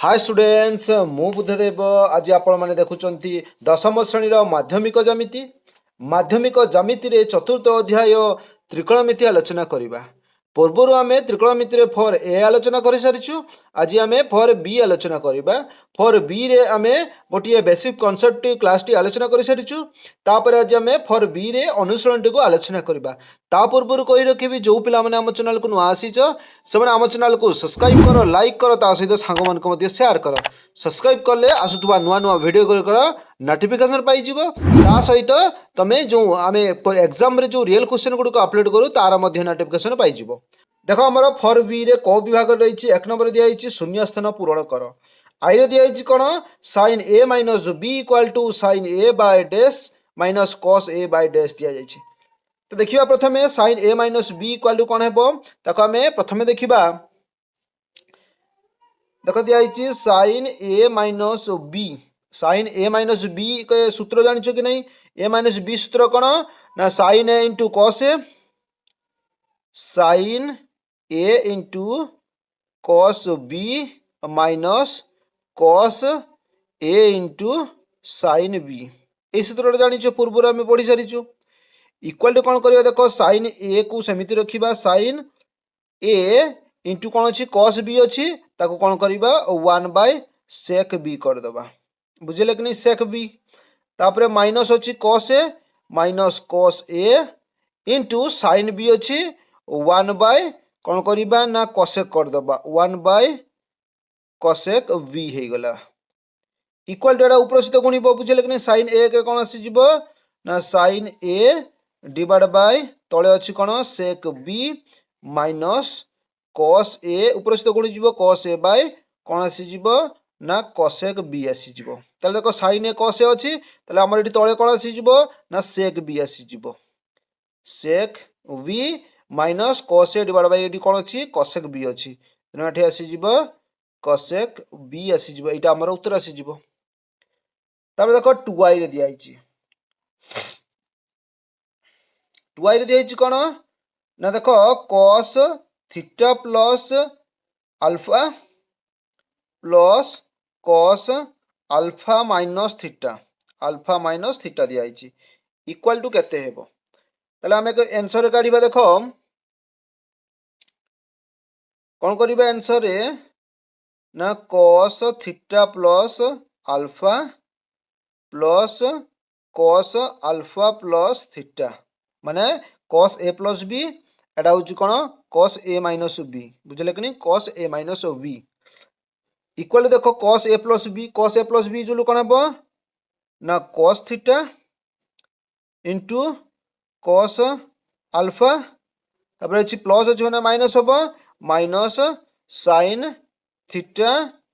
Hi students मु बुद्धदेव आज आपण मैंने देखुंत दशम श्रेणीर माध्यमिक ज्यामिति रे चतुर्थ अध्याय त्रिकोणमिति आलोचना करवा। पूर्वर आम त्रिकोणमिति फॉर ए आलोचना कर सारी। आज आम फॉर बी आलोचना करवा। फॉर बी रे आम गोटे बेसिक कॉन्सेप्ट क्लास टी आलोचना कर सारी। तापर आज आम फॉर बी रे अनुसरण टी आलोचना करवा। ता पूर्व कही रखी जो पिला आम चैनल को नुआ आसीच से आम चैनल को सब्सक्राइब कर, लाइक कर, ता सहित सांग मान शेयर कर। सब्सक्राइब कले आसुवा नुआ नुआ वीडियो कर नोटिफिकेशन पाइज। ता सहित तुम जो आम एग्जाम रे जो रियल क्वेश्चन गुड़िक अपलोड करूँ तार नोटिफिकेशन पाइज। देख आम फॉर बी रे क विभाग रही एक नंबर दिखाई शून्य स्थान पूरण कर। आई रे दिखाई कौन sine A minus B equal to sine A by dash minus cos A by dash दि जाइए। तो देखिए प्रथम sine A minus B equal to कौन है आम प्रथम देखा। देख दिखाई sine A minus B. Sine A minus B सूत्र जान कि नहीं? ए माइनस बी सूत्र कौन ना sine A into cos A, sine A into cos B minus cos A into sine B. ये सूत्र जानी पूर्व आम पढ़ी सारीचु। इक्वाल टू कौन करवा देख साइन ए को सेमिति रखिबा साइन ए इंटू कौन अच्छी कॉस बी अच्छी ताको कौन करवा 1 बाय सेक बी करदे। बुझे कि नहीं? सेक बी तापर माइनस अच्छी cos A minus cos A into sine B अच्छी 1 बाय कौन करवा ना कॉसेक करदे 1 बाय कॉसेक बी हो गला। इक्वाल टू ऊपर सहित गुणिब। बुझे कि नहीं? साइन ए के कौन आसीज ना साइन ए डिवाइड बाय तले अच्छी कौन सेक बी माइनस कॉस ए ऊपर सहित गुणी जीव कॉस ए बाय कौन आसीज ना कॉसेक बी आसीज। ताले देखो साइन ए कॉस ए अच्छी ताले हमर एठी तळे कौन आसीज ना सेक बी आसीज। Sec B minus cos A divide by एठी कौन अच्छी कॉसेक बी अच्छी तेना एठी आसीज कॉसेक बी आसीज। एटा हमर उत्तर आसीज। तापर देखो 2i रे दिया आइची। 2i रे दिया कौन ना देखो cos theta plus alpha plus cos alpha minus theta दिया इक्वाल टू केते हेबो। ताले आमे आंसर काढिबा। देखो कौन करिबा आंसर रे ना cos theta plus alpha plus cos alpha plus theta माने कॉस ए प्लस बी एटा होची कोन कॉस ए माइनस बी। बुझले कि नहीं? Cos A minus B equal देखो कॉस ए प्लस बी जो कौन हम ना cos theta into cos alpha तापर अच्छी प्लस अच्छी मैंने माइनस हम minus sine theta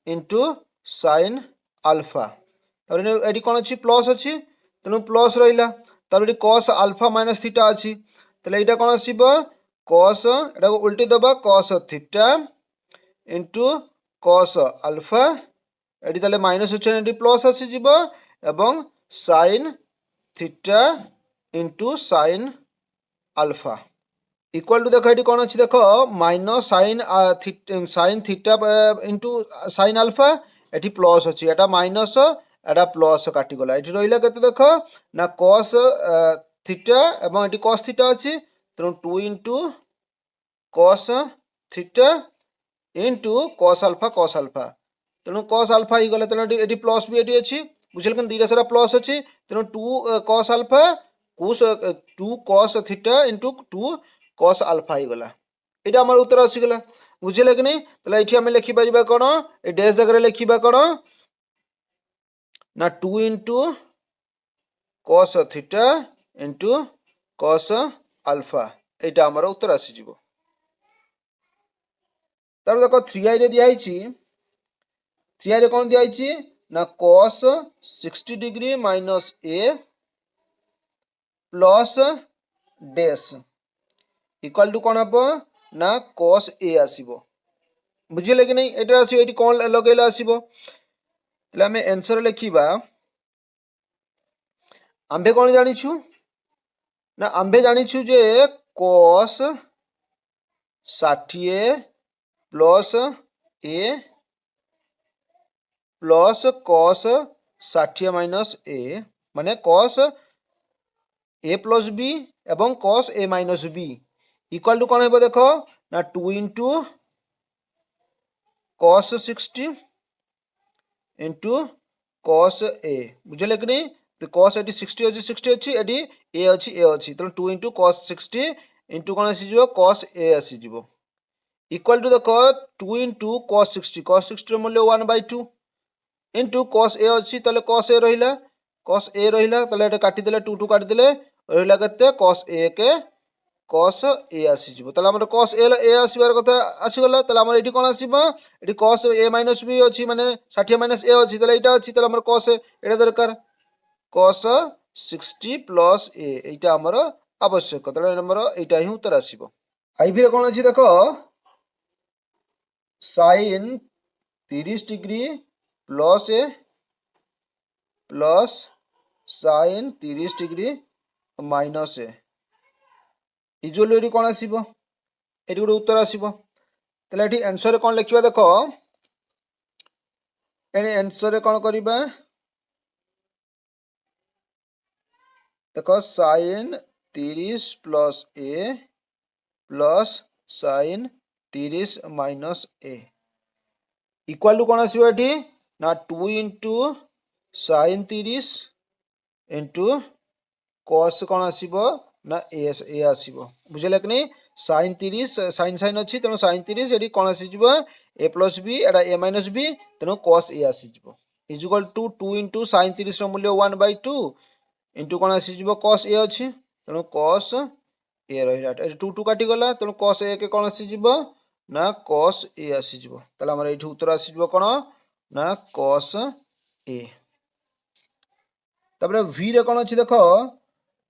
into sine alpha तापर ये कौन अच्छी प्लस अच्छी तेणु प्लस रहा। तापर कॉस अल्फा माइनस थीटा अच्छी ताले यहाँ कौन आसब कॉस एटा उल्टी दबा cos theta into cos alpha एटी ताले माइनस अच्छे प्लस आसीज एवं sine theta into sine alpha equal to देखो ये कौन अच्छी देख minus sine theta into sine alpha एटी प्लस अच्छी एटा माइनस एटा प्लस काटिगला। ये रहा के देख ना कॉस थीटा एवं ये कॉस थीटा अच्छी तेणु 2 into cos theta into cos alpha तेणु कॉस अल्फा ही गला तेणु ये प्लस भी ये अच्छी। बुझे कि दुईटा सारा प्लस अच्छी तेणु 2 cos alpha 2 cos theta into 2 cos alpha ही गला। यहाँ आम उत्तर आसीगला। बुझे कि नहीं? तो ये आम लिखिपर कौन ये डैश जगह लिखा कौन ना 2 into cos theta into cos alpha यहाँ आम उत्तर आसीज। तार देखो 3i रे दिया 3i रे कौन दिया ना cos 60 degree minus A plus dash equal to कौन हम ना कॉस ए आसीबो। बुझिले कि नहीं? एटा आसीबो एटी कौन लगेला आसीबो तले हमें आंसर लिखिबा। आंबे कौन जानिछु ना आंबे जानिछु जे cos 60 plus A plus cos 60 minus A माने कॉस ए प्लस बी एवं cos A minus B equal to कौन है देख ना 2 into cos 60 into cos A बुझे कि नहीं तो कॉस ये 60 अच्छी 60 अच्छी ये ए अच्छी ए अच्छी तेनाली 2 इंटू कॉस 60 इंटू कौन आसीज कॉस ए आसीज इक्वल टू देख 2 इंटू कॉस 60 मूल्य 1/2 इंटू कॉस ए अच्छी ताले कॉस ए रहा कॉस ए रहा ताले काटिदेले 2 काटिदेले रहा के कॉस ए के कॉस ए आसीजिवो ताले हमर कॉस ए आसीबार कथा आसीगला ताले हमर एठी कोन आसीबो एठी कॉस ए माइनस बी अछि माने 60 माइनस ए अछि ताले एटा अछि ताले हमर कॉस एटा दरकार कॉस 60 प्लस ए एटा हमर आवश्यक ताले हमर एटा ही उत्तर आसीबो आईबी रे कोन अछि देखो sin 30 degree plus A plus sin 30 degree minus A equal eighty कौन आसीबो एटी गोटे उत्तर आसीबो ताले एटी आंसर रे कौन लिखिबा देखो एने आंसर रे कौन करिबा देखो sin 30 plus A plus sin 30 minus A equal to कौन आसीबो एटी ना 2 इंटू sin 30 इंटू cos कौन आसीबो ना ए आसीबो बुझले कि नहीं sin 30 sin अच्छी तेणु sin 30 ये कौन आसीजिबो ए प्लस बी एटा ए माइनस बी तेणु cos ए आसीजिबो इजुअल टू 2 इंटू sin 30 रो मूल्य 1/2 इंटू कौन आसीजिबो cos ए अच्छी तेणु cos ए रहिला 2 2 काटी गला तेणु cos ए के कौन आसीजिबो ना cos ए आसीजिबो ताले हमर एठी उत्तर आसीजिबो कोन ना cos ए तापर v रे कौन अछि देखो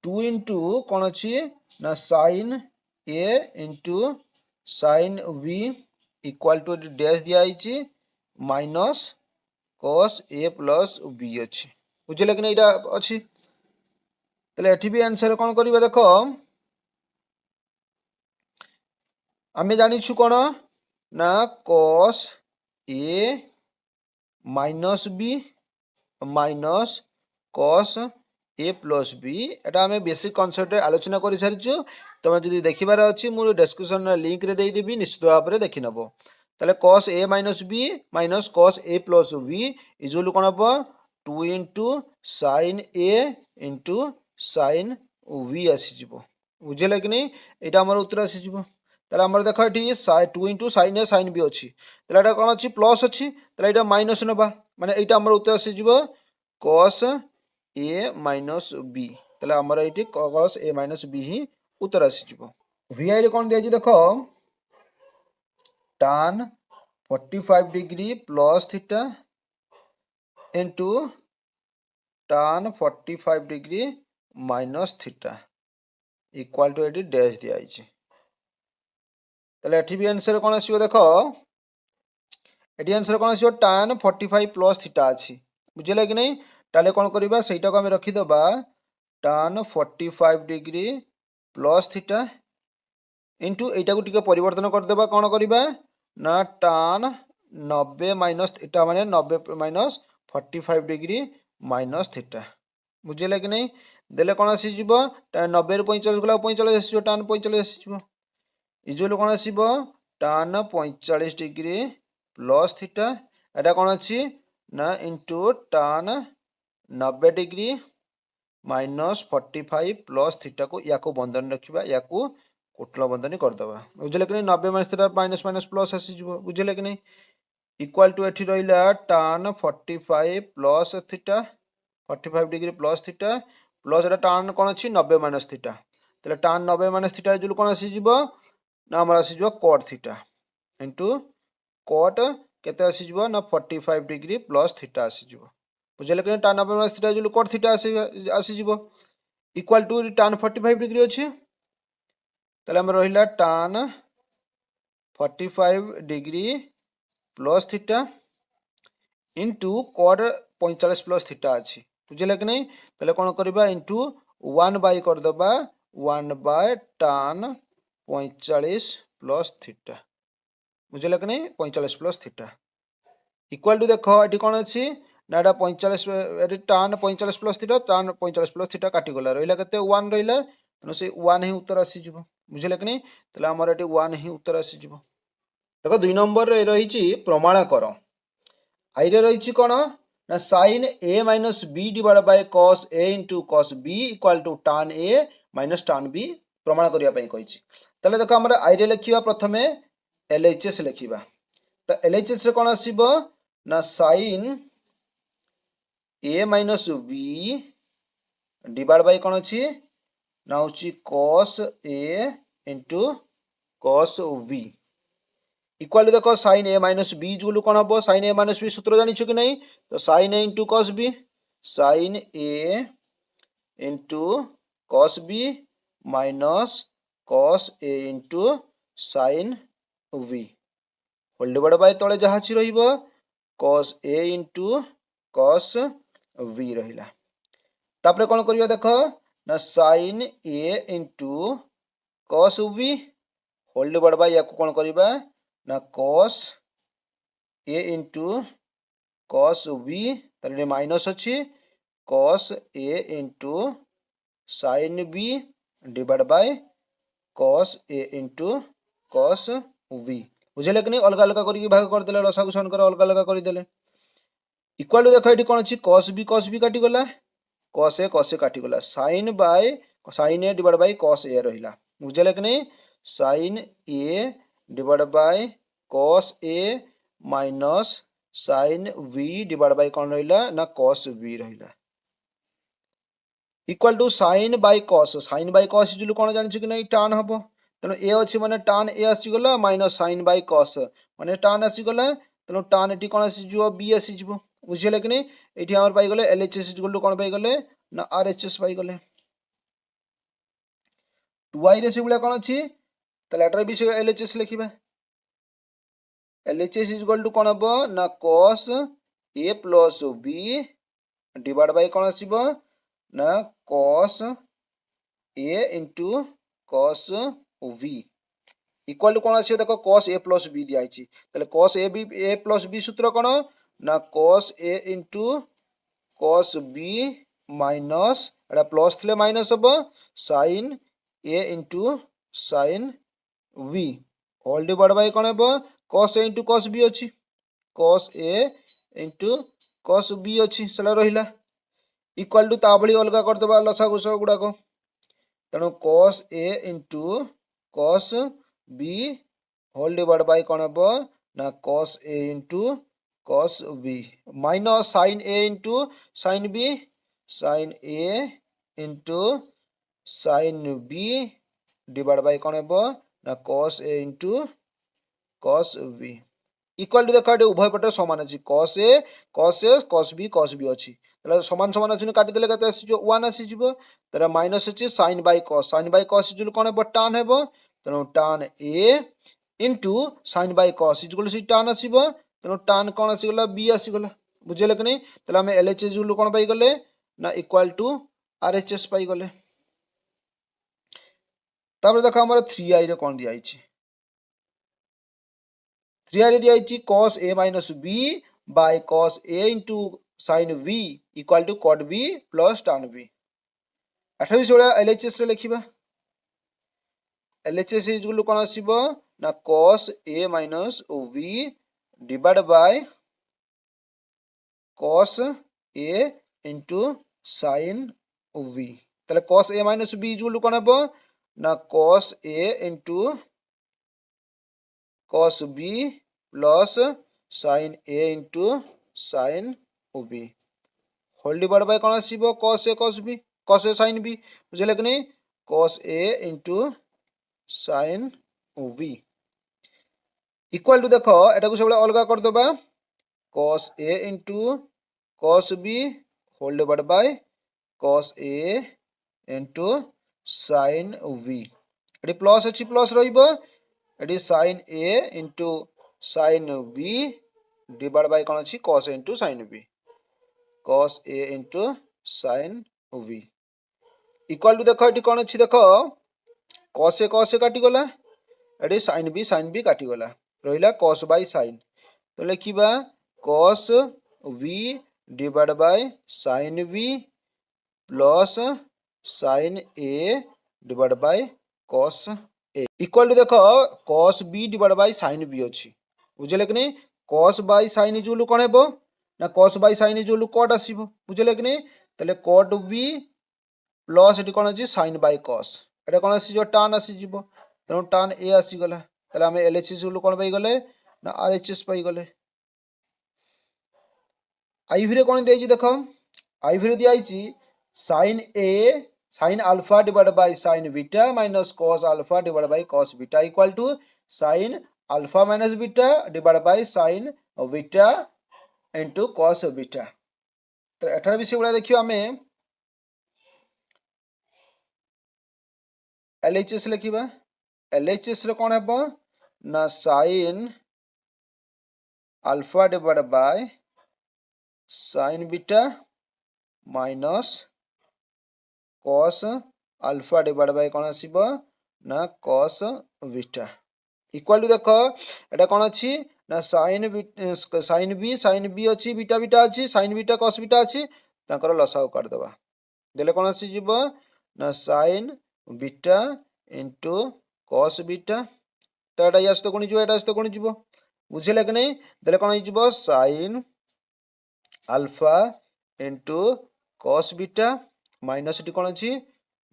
2 इंटू कौन अच्छी ना sine A into sine B equal to dash दिखाई minus cos A plus B अच्छी बुझे कि नहीं अच्छी ताले एठी भी आंसर कौन करिबा देखो आमे जानिछु कौन ना cos A minus B minus cos A plus B एटा आमे बेसिक कॉन्सेप्ट आलोचना कर सारी तुम जो देखिबार अच्छी मुझे डिस्क्रिप्शन लिंक रे देदेवि निश्चित भाव में देखी नब ताले cos A minus B minus cos A plus B equal कौन हम 2 into sine A into sine B आसीज बुझे कि नहीं यहाँ आम उत्तर आसीज ताले आमर देख ये 2 इंटू साइन ए साइन बी अच्छी ताले कौन अच्छी प्लस अच्छी ताले यहाँ माइनस नवा माने यहाँ आमर उत्तर आसीज कॉस ए माइनस बी ताले आमर ये कॉस ए माइनस बी ही उत्तर आसीज VI रे कौन दिया देख tan 45 degree plus theta into tan 45 degree minus theta equal to एटी डैश दिखाई ताले एठी भी आंसर कौन आसीबो देखो एटी आंसर कौन आसीबो tan 45 प्लस थीटा अछि बुझले कि नहीं ताले कौन करिबा सेटा को हम रखी दबा tan 45 degree plus theta into एटा को टिके परिवर्तन कर देबा कौन करिबा ना tan 90 माइनस थीटा माने 90 माइनस 45 डिग्री माइनस थीटा बुझले कि नहीं देले कौन आसी जिवो 90 रु 45 गला 45 आसीबो tan 45 आसीबो इजुअल कौन आसीबो tan 45 डिग्री प्लस थीटा एटा कौन अछि ना into tan 90 degree minus 45 plus theta को या को बंधन रखिबा या को कोटला बंधनी कर दबा बुझले कि नहीं 90 minus theta minus minus plus आसी जिवो बुझले कि नहीं इक्वल टू एठी रहिला tan 45 plus theta 45 degree plus theta plus iota tan कौन अछि 90 माइनस थीटा ताले tan 90 माइनस थीटा इजुअल कौन आसी जिवो ना हमर आसी जिवो cot थीटा इंटू cot केते आसी जिवो ना 45 डिग्री प्लस थीटा आसी जिवो बुझले कि tan 90 minus theta equal cot theta आसी जिवो इक्वल टू tan 45 डिग्री अछि ताले हमर रहिला tan 45 degree plus theta into cot 45 plus theta अछि बुझले कि नहीं ताले कौन करबा इंटू 1 बाय कर दबा 1 बाय tan 45 प्लस थीटा बुझले कि नहीं 45 प्लस थीटा इक्वाल टू देख ये कौन अच्छी ना एटा 45 टान 45 प्लस थीटा टान 45 प्लस थीटा काटिगला रहा के 1 रहा तेणु से 1 ही उत्तर आसीज बुझे कि नहीं तेल आमर ये 1 ही उत्तर आसीज देख 2 नंबर रही प्रमाण कर आई रही कौन ना sine A minus B divide by cos A into cos B equal to tan A minus टान बी प्रमाण करने कही देख आम आई लिखा प्रथम LHS लिखा तो LHS रे कौन आसीबो ना sine A minus B divide by कौन अच्छी ना हूँ cos A into cos B equal देख साइन ए माइनस बी जो कौन हम साइन ए माइनस बी सूत्र जानी कि नहीं तो sine A into cos B sine A into cos B minus cos A into sine B whole divide by तले जहाँ अच्छी रहिबो cos A into cos B रहिला तापरे कौन करिया देख ना sine A into cos B whole divide by या कौन करिबा ना cos A into cos B तारे माइनस अच्छी cos A into sine B divide by cos A into cos B बुझे कि नहीं अलग अलग करके भाग करदे रसागु सन अलग अलग करदे इक्वाल टू देख ये कौन अच्छी कॉस बी काटिगला कॉस ए काटिगला sine by sine A divide by cos A रहिला बुझे कि नहीं sine A divide by cos A minus sine B divide by कौन रहिला ना कॉस बी रहिला equal to sine by cos जो कौन जानी कि नहीं टान हम तेणु ए अच्छी माने टान ए आसीगला माइनस साइन बाय कॉस माने टान आसीगला तेणु टान ये कौन आसीज बी आसीज बुझे कि नहीं ये आम पाईगले LHS कौन पाईगले ना RHS पाईगले 2i रे से कौन अच्छी एटार भी LHS लिखा LHS कौन हम ना cos A plus B divide by कौन आसीबो ना cos A into cos B equal to कौन आसी देख कॉस ए प्लस बी दिखाई कॉस ए प्लस बी सूत्र कौन ना cos A into cos B minus एटा प्लस थे माइनस हम sine A into sine B whole divide by कौन हम cos A into cos B अच्छी cos A into cos B अच्छी से रहा इक्वाल टू ता भली अलग करदे लसागु गुड़ाक तेणु cos A into cos B whole divide by कौन हम ना cos A into cos B minus sine A into sine B sine A into sine B divide by कौन हम ना cos A into cos B equal to देख उभय पटे समान अच्छी कॉस ए कॉस बी अच्छी समान समान अच्छी काटिदेले केते आसीजो 1 आसीजो तेरा माइनस अच्छी साइन बाय कॉस जो कौन हम टान हेबो तेणु tan A into sine by cos equal सी टान आसीबो तेणु टान कौन आसीगला बी आसीगला बुझेले कि नहीं तेल आम LHS जो कौन पाईगले ना इक्वाल टू RHS पाईगले तापर देख आम 3i रे कौन दिया 3i रे दिया cos a minus b by cos a into sine v equal to cot b plus tan b एटा भी से LHS रे लिखा LHS इजुकल कौन आसीबो ना cos a minus v divide by cos a into sine v ताले cos a minus b equal कौन हम ना cos a into cos b plus sine a into sine b whole divide by कौन आसीबो cos a sine b बुझे कि नहीं cos a into sine v equal to देख एटा सब अलग करदे cos a into cos b whole divide by cos a into sine v ये प्लस अच्छी प्लस रही sine a into sine b divide by कौन अच्छी cos a into sine b cos a into sine v equal to देख ये कौन अच्छी देख cos a काटिगला ये साइन b काटिगला रहा cos बाय साइन तो लिखा cos v divided by sin v plus sin a divided by cos a equal to देखो cos b divided by sin b अच्छी बुझे कि नहीं cos by sin इज कौन है ना cos by sin is cot आसो बुझे कि नहीं ताले cot b प्लस ये कौन अच्छी sin by cos एटा कौन आसीजो tan आसीजो तेणु tan a आसीगला ताले आम LHS कौन पाईगले ना RHS पाईगले आईवी कौन दिखाई देख आईवी दिखाई sin a sin alpha divided by sin beta minus cos alpha divided by cos beta equal to sin alpha minus beta divided by sin beta into cos beta तो एठार भी से देखियो आमे LHS लिखा LHS रे कौन है ना sin alpha divided by sin beta minus cos alpha divided by कौन आसीबो ना cos beta इक्वल टू देखो एटा कौन अच्छी ना sin b अच्छी बीटा बीटा अच्छी sin बीटा cos बीटा अच्छी तांकर लसाउ कर दबा देले कौन आसी जीवो ना sin beta into cos beta तो एटा या सहित कोणी जीवो एटा सहित कोणी जीवो बुझिले कि नहीं देले कौन जीवो sin alpha into cos beta minus एटी कौन अच्छी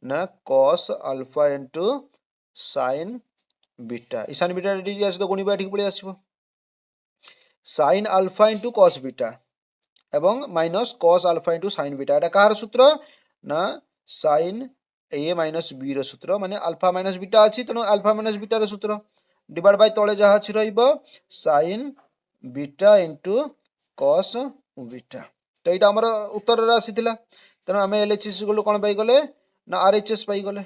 ना cos alpha into sin beta ई sin बीटा एटी या सहित गुणिबा एठी पळे आसीबो sin alpha into cos beta एवं minus cos alpha into sin beta एटा कार सूत्र ना sin a माइनस b रो सूत्र माने अल्फा माइनस बीटा अछि तनो अल्फा माइनस बीटा रो सूत्र डिवाइड बाय तळे जहा अछि रहइबो sin beta into cos beta तो एटा हमर उत्तर रे आसीतिला तनो हमें LHS गोलो कोन पाई गले ना RHS पाई गले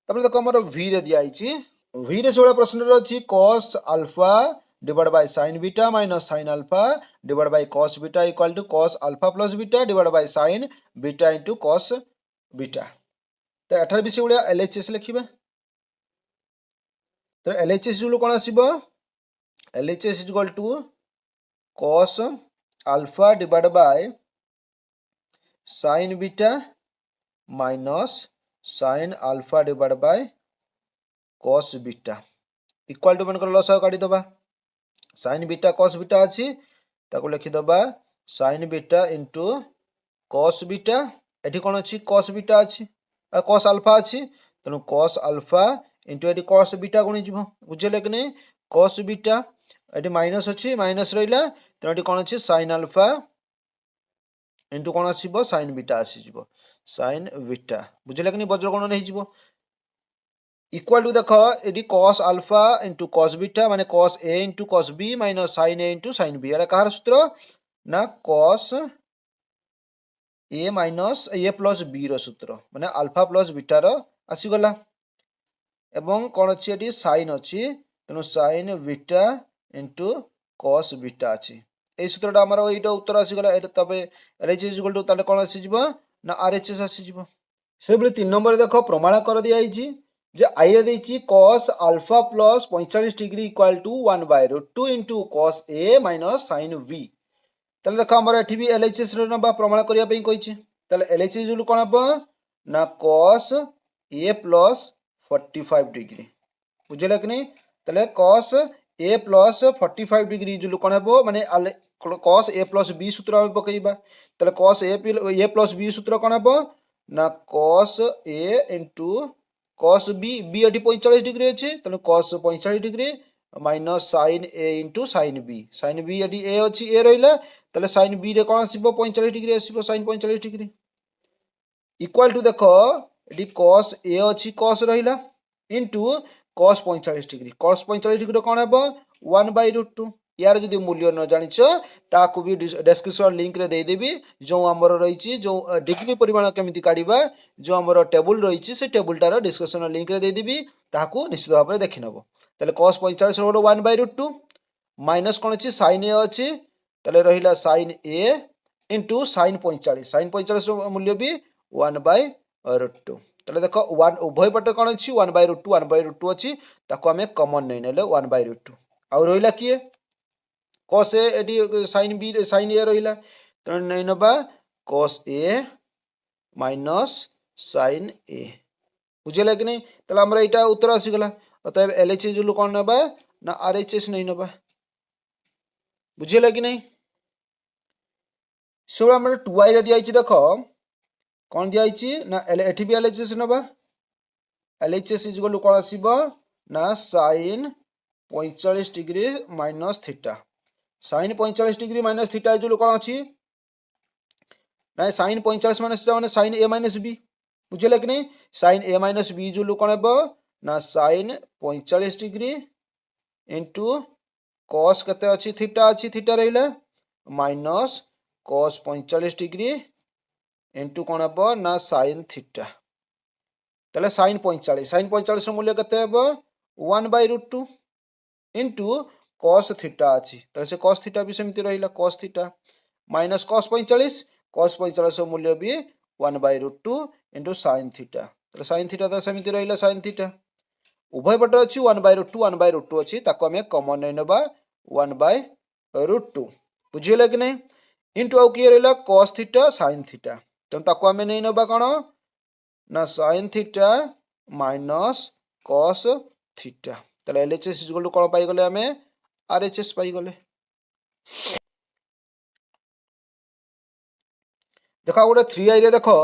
तबले देखो हमर v रे दिया आइछि v रे सोळा प्रश्न रे अछि cos alpha divided by sin beta minus sin alpha divided by cos beta equal to cos alpha plus beta divided by sin beta into cos beta तो एठार भी से उड़िया LHS लिखिबे तो LHS जो कोन आसीबो LHS is equal to cos alpha divided by sin beta minus sin alpha divided by cos beta equal to मन कर लसाव काढी दबा sin beta cos beta अछि ताको लिखि दबा sin beta into cos beta एठी कोन अछि cos beta अछि cos alpha अछि तनो cos alpha into एठी cos beta गुणी जिवो बुझले कि नै cos beta एठी माइनस अछि माइनस रहिला तनो एठी कोन अछि sin alpha into कोन आसीबो sin beta आसी जिवो sin beta बुझले कि नै वज्र कोन नै जिवो इक्वल टू देखो AD cos alpha into cos beta माने cos a into cos b minus sin a into sin b era car सूत्र ना cos a minus a plus b रो सूत्र माने alpha plus beta रो आसी गला एवं कोन अछि एडी sin अछि तनो sin beta into cos beta अछि ए सूत्रटा हमर एटा उत्तर आसी गला एटा तबे LHS इक्वल टू ताले कोन आसी जिवो ना RHS आसी जिवो से बले 3 नंबर देखो प्रमाण कर दिया आइछि जे आई रे देछि cos alpha plus 45 degree equal to 1 by root 2 into cos a minus sin v तले देखो हमर एठी भी LHS रे नबा प्रमाण करिया पई कहिछि तले LHS जुल कोन हबो ना cos a plus 45 डिग्री बुझले कि नै तले cos a plus 45 डिग्री जुल कोन हबो माने cos a plus b सूत्र हम पकईबा तले cos a plus b सूत्र कोन हबो ना cos a into cos b b एटी 45 डिग्री अछि तनो cos 45 degree minus sin a into sin b एटी a अछि a रहिला तले sin b रे कोन आसीबो 45 डिग्री आसीबो sin 45 डिग्री इक्वल टू देखो एटी cos a अछि cos रहिला into cos 45 degree cos 45 degree कोन हेबो 1 by root 2 यार जदि मूल्य न जानिछ ताकू भी डिस्क्रिप्शन लिंक रे दे देबी जो हमर रहिछि जो डिग्री परिमाण केमिति काढिबा जो हमर टेबल रहिछि से टेबलटार डिस्क्रिप्शन लिंक रे दे देबी ताकू निश्चित भाव रे देखि नबो तले cos 45 रो 1 by root 2 माइनस कोन अछि sin a अछि तले रहिला sin a into sin 45 रो मूल्य भी 1 by root 2 तले देखो 1 उभय पटे कोन अछि 1 by root 2 अछि ताकू हमें कॉमन नै नेले 1 by root 2 आ रहिला किए cos a eighty sin b sin a रहिला तेणु नहीं नबा cos a minus sin a बुझेला कि नहीं तले हमरा एटा उत्तर आसीगला अतएव LHS जलु कोन नबा ना RHS नहीं नबा बुझेला कि नहीं सब हमर 2i रे दिया छि देखो कोन दिया छि ना एठी भी LHS नबा LHS इक्वल टू कोन आसीबो ना sin 45 degree minus theta sin 45 degree minus theta जो कोन अछि ना sin 45 माइनस थीटा माने sin a माइनस b बुझेला कि नहीं sin a माइनस b जो कोन हेबो ना sin 45 डिग्री इनटू cos कते अछि थीटा रहिला माइनस cos 45 डिग्री इनटू कोन हेबो ना sin थीटा तले sin 45 रो मूल्य कते हेबो 1/√2 इनटू cos थीटा अछि तले से cos थीटा भी समिति रहिला cos थीटा माइनस cos 45 रो मूल्य भी 1/√2 इनटू sin थीटा तले sin थीटा तो समिति रहिला sin थीटा उभय पट अछि 1/√2 अछि ताको हमें कॉमन नै नबा 1/√2 बुझियला कि नहीं इनटू आउ की रहिला cos थीटा sin थीटा त ताको हमें नै नबा कोन ना sin theta minus cos theta तले LHS इक्वल टू कोन पाई गले हमें RHS पाई गले देखा गोटे 3i रे देखो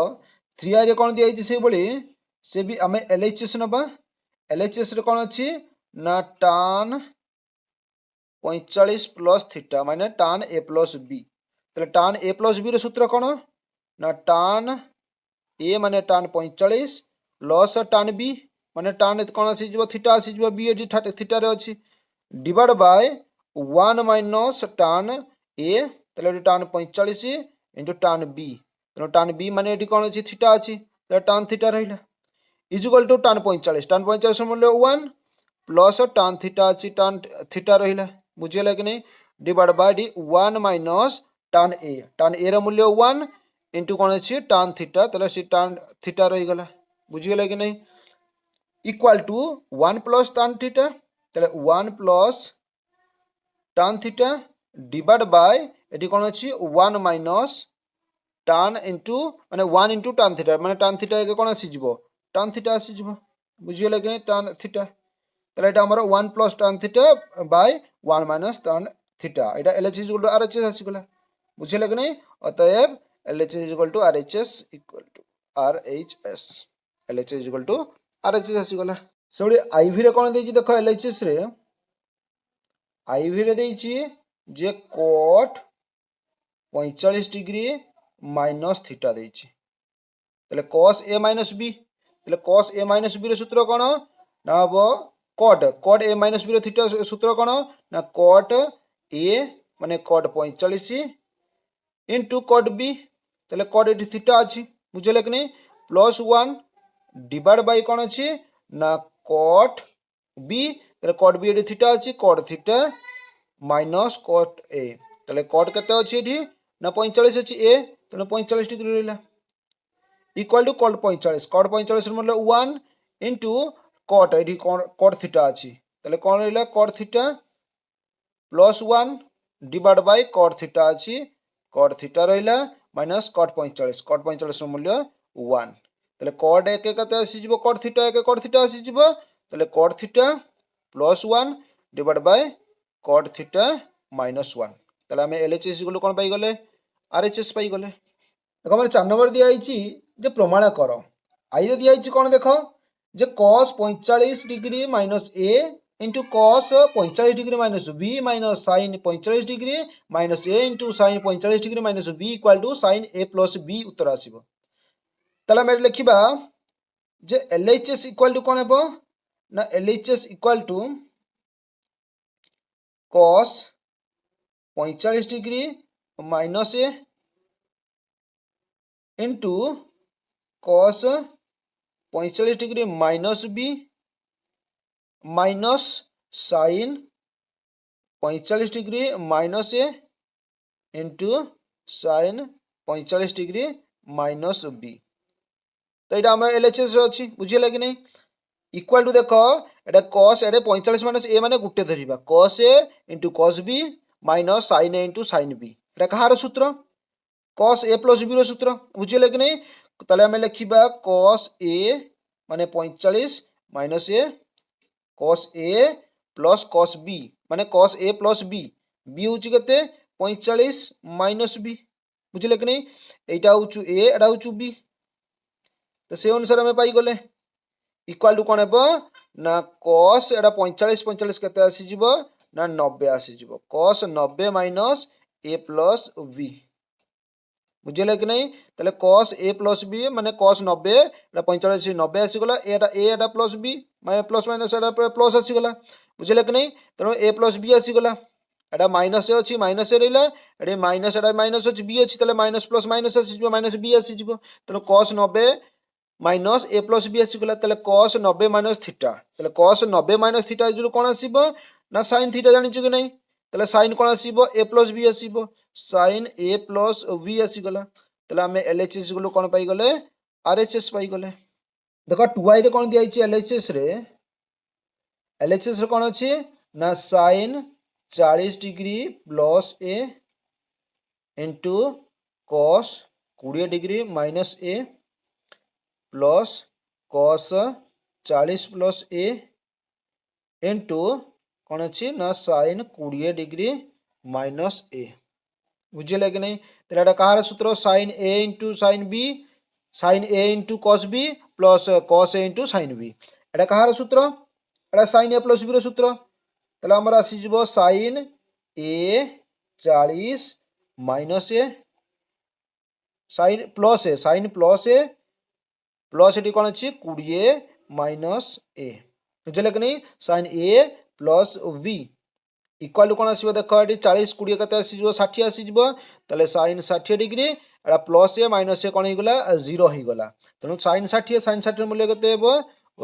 3i रे कोन दिया से बली से भी हमें LHS नबा LHS रे कोन अछि ना tan 45 प्लस थीटा माने tan a प्लस b तले tan a प्लस b रो सूत्र कोन ना tan a माने tan 45 प्लस tan b माने tan कोन आसी जबो थीटा आसी जबो b एडी थीटा रे अछि divide by 1 minus tan a तले tan 45 इनटू tan b तो tan b माने एडी कोन अछि थीटा अछि त tan थीटा रहिला इक्वल टू tan 45 मूल्य 1 प्लस tan थीटा अछि tan थीटा रहिला बुझियला कि नहीं divide by 1 minus tan a रो मूल्य 1 इनटू कोन अछि tan थीटा तले से tan थीटा रहि गला बुझियला कि नहीं equal to 1 plus tan theta तले 1 plus tan theta divide by एडी कोन अछि 1 माइनस tan इनटू माने 1 इनटू tan थीटा माने tan थीटा के कोन आसी जिवो tan थीटा आसी जिवो बुझियला कि नहीं tan थीटा तले एटा हमर 1 plus tan theta by 1 minus tan theta एटा LHS इक्वल टू RHS आसी गला बुझियला कि नहीं अतएव LHS equal to RHS equal to RHS LHS equal to RHS आसी गला सबले IV रे कोन देछि देखो LHS रे IV रे देछि जे cot 45 डिग्री माइनस थीटा देछि तले cos a माइनस b तले cos a माइनस b रो सूत्र कोन ना हबो cot a माइनस b रो थीटा सूत्र कोन ना cot a माने cot 45 इनटू cot b तले cot एठी थीटा अछि बुझले कि नहीं प्लस 1 डिवाइड बाय कोन अछि ना cot b तले cot b एठी थीटा अछि cot theta minus cot a तले cot केते अछि एठी ना 45 अछि a तने 45 डिग्री रहला इक्वल टू cot 45 मतलब 1 इनटू cot एठी cot थीटा अछि तले कोन रहला cot theta plus 1 divide bye cot theta अछि cot थीटा रहला माइनस cot 45 रो मूल्य 1 तले cot एक कते आसी जिवो cot थीटा आसी जिवो तले cot theta plus 1 divide bye cot theta minus 1 तले हमें LHS इक्वल कोन पाई गले RHS पाई गले देखो हमर 4 नंबर दिया आइछि जे प्रमाण करो आई रे दिया आइछि कोन देखो जे cos 45 degree minus a into cos 45 degree minus b minus sin 45 degree minus a into sin 45 degree minus b equal to sin a plus b उत्तर आसीबो तला मेरे लिखिबा जे LHS इक्वल टू कोन हेबो ना LHS equal to cos 45 degree minus a into cos 45 degree minus b minus sin 45 degree minus a into sin 45 degree minus b तो एटा हम LHS रे अछि बुझियला कि नहीं इक्वल टू देखो एटा cos एटा 45 माइनस a माने गुटे धरिबा cos a into cos b minus sine A into sine B एटा कहार सूत्र कॉस ए प्लस बी सूत्र बुझे कि नहीं ताले आम लिखा कॉस ए माने 45 minus A cos A plus cos B माने cos A plus B B हूँ के 45 माइनस बी बुझे कि नहीं यहाँ हूँ ए एटा हूँ बी तो से अनुसार आम पाईगले इक्वाल टू कौन हे ना कॉस एटा 45 45 केते आसीजिव ना 90 आसीजिव cos 90 minus A plus B बुझे कि नहीं ताले कॉस ए प्लस बी माने कॉस 90 एटा 45 90 आसीगला एटा प्लस बी माने प्लस माइनस एटा प्लस आसीगला बुझे कि नहीं तेणु ए प्लस बी आसीगला एटा माइनस ए अच्छी माइनस ए रहा एटे माइनस एटा माइनस अच्छी बी अच्छी ताले माइनस प्लस माइनस आसीजिव माइनस बी आसीजिव तेणु cos 90 minus A plus B आसीगला ताले कॉस 90 माइनस थीटा ताले कॉस 90 माइनस थीटा जो कौन आसीबो ना साइन थीटा जानिछु कि नहीं ताले साइन कौन आसीबो ए plus B आसीबो sign A plus B आसीगला ताले आमे एलएचएस गुलो कौन पाई गले आरएचएस पाई गले देखो 2i रे कौन दिया एलएचएस रे कौन अच्छी ना sign 40 degree plus A into cos 20 degree minus A plus cos 40 plus A into कौन अच्छी ना साइन 20 डिग्री माइनस ए बुझे कि नहीं तो यहाँ कहार सूत्र sine A into sine B sine A into cos B plus cos A into sine B एटा कहार सूत्र एटा साइन ए प्लस बी सूत्र ताले आमर आसीजिवो sine A 40 minus A sine plus A plus ये कौन अच्छी 20 माइनस ए बुझे कि नहीं sine A plus B equal to कौन आसो देख ये 40 20 के 60 आसीज ताले साइन 60 डिग्री एटा प्लस ए माइनस ए कौन होगा 0 होगा तेणु साइन 60 मूल्य के